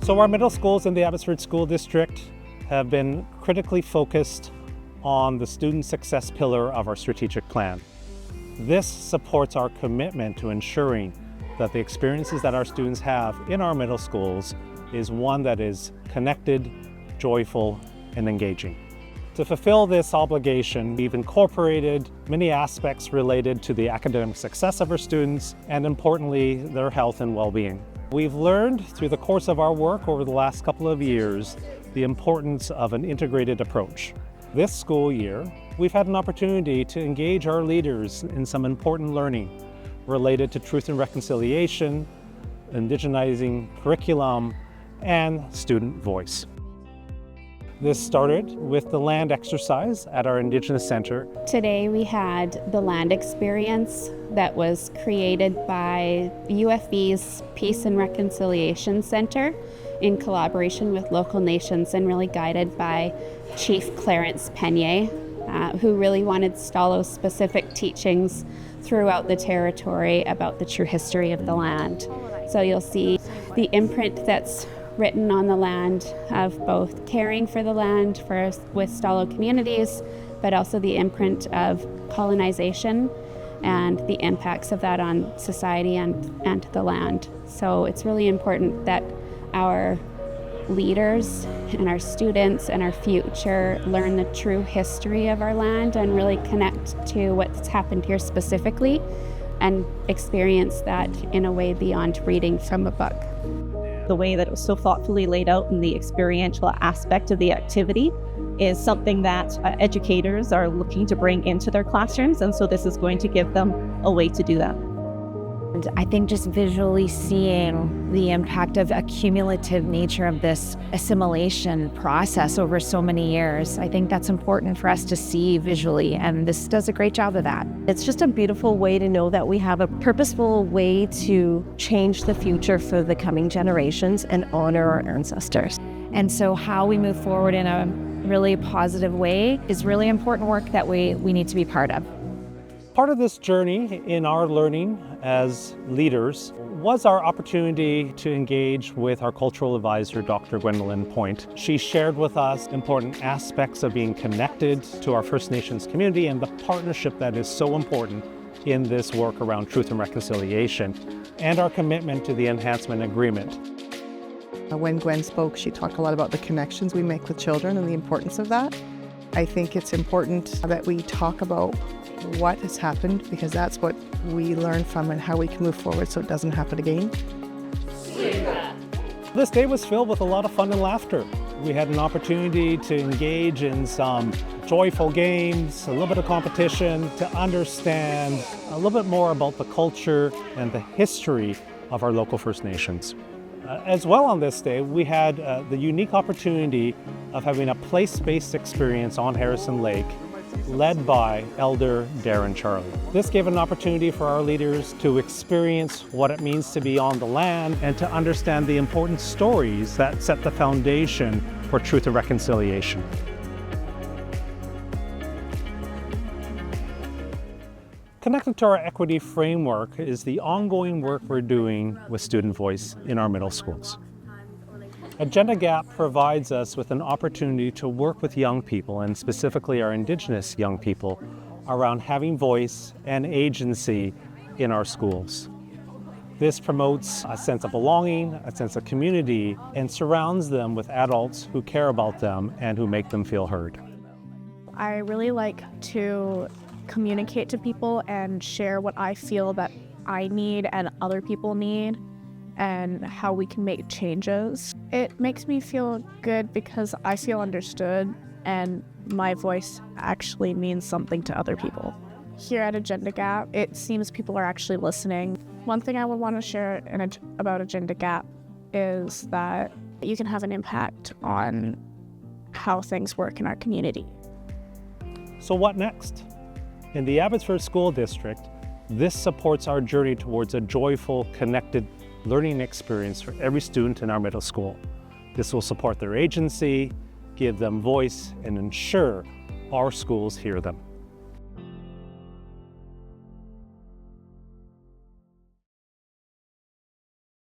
So our middle schools in the Abbotsford School District have been critically focused on the student success pillar of our strategic plan. This supports our commitment to ensuring that the experiences that our students have in our middle schools is one that is connected, joyful, and engaging. To fulfill this obligation, we've incorporated many aspects related to the academic success of our students and, importantly, their health and well-being. We've learned through the course of our work over the last couple of years the importance of an integrated approach. This school year, we've had an opportunity to engage our leaders in some important learning related to truth and reconciliation, indigenizing curriculum, and student voice. This started with the land exercise at our Indigenous Center. Today we had the land experience that was created by UFV's Peace and Reconciliation Center in collaboration with local nations and really guided by Chief Clarence Penier, who really wanted Stalo's specific teachings throughout the territory about the true history of the land. So you'll see the imprint that's written on the land of both caring for the land with Stalo communities, but also the imprint of colonization and the impacts of that on society and the land. So it's really important that our leaders and our students and our future learn the true history of our land and really connect to what's happened here specifically and experience that in a way beyond reading from a book. The way that it was so thoughtfully laid out in the experiential aspect of the activity is something that educators are looking to bring into their classrooms, and so this is going to give them a way to do that. And I think just visually seeing the impact of a cumulative nature of this assimilation process over so many years, I think that's important for us to see visually, and this does a great job of that. It's just a beautiful way to know that we have a purposeful way to change the future for the coming generations and honor our ancestors. And so how we move forward in a really positive way is really important work that we need to be part of. Part of this journey in our learning as leaders was our opportunity to engage with our cultural advisor, Dr. Gwendolyn Point. She shared with us important aspects of being connected to our First Nations community and the partnership that is so important in this work around truth and reconciliation, and our commitment to the enhancement agreement. When Gwen spoke, she talked a lot about the connections we make with children and the importance of that. I think it's important that we talk about what has happened, because that's what we learn from and how we can move forward so it doesn't happen again. This day was filled with a lot of fun and laughter. We had an opportunity to engage in some joyful games, a little bit of competition, to understand a little bit more about the culture and the history of our local First Nations. As well on this day, we had the unique opportunity of having a place-based experience on Harrison Lake led by Elder Darren Charlie. This gave an opportunity for our leaders to experience what it means to be on the land and to understand the important stories that set the foundation for truth and reconciliation. Connected to our equity framework is the ongoing work we're doing with student voice in our middle schools. Agenda Gap provides us with an opportunity to work with young people, and specifically our Indigenous young people, around having voice and agency in our schools. This promotes a sense of belonging, a sense of community, and surrounds them with adults who care about them and who make them feel heard. I really like to communicate to people and share what I feel that I need and other people need, and how we can make changes. It makes me feel good because I feel understood and my voice actually means something to other people. Here at Agenda Gap, it seems people are actually listening. One thing I would want to share about Agenda Gap is that you can have an impact on how things work in our community. So what next? In the Abbotsford School District, this supports our journey towards a joyful, connected learning experience for every student in our middle school. This will support their agency, give them voice, and ensure our schools hear them.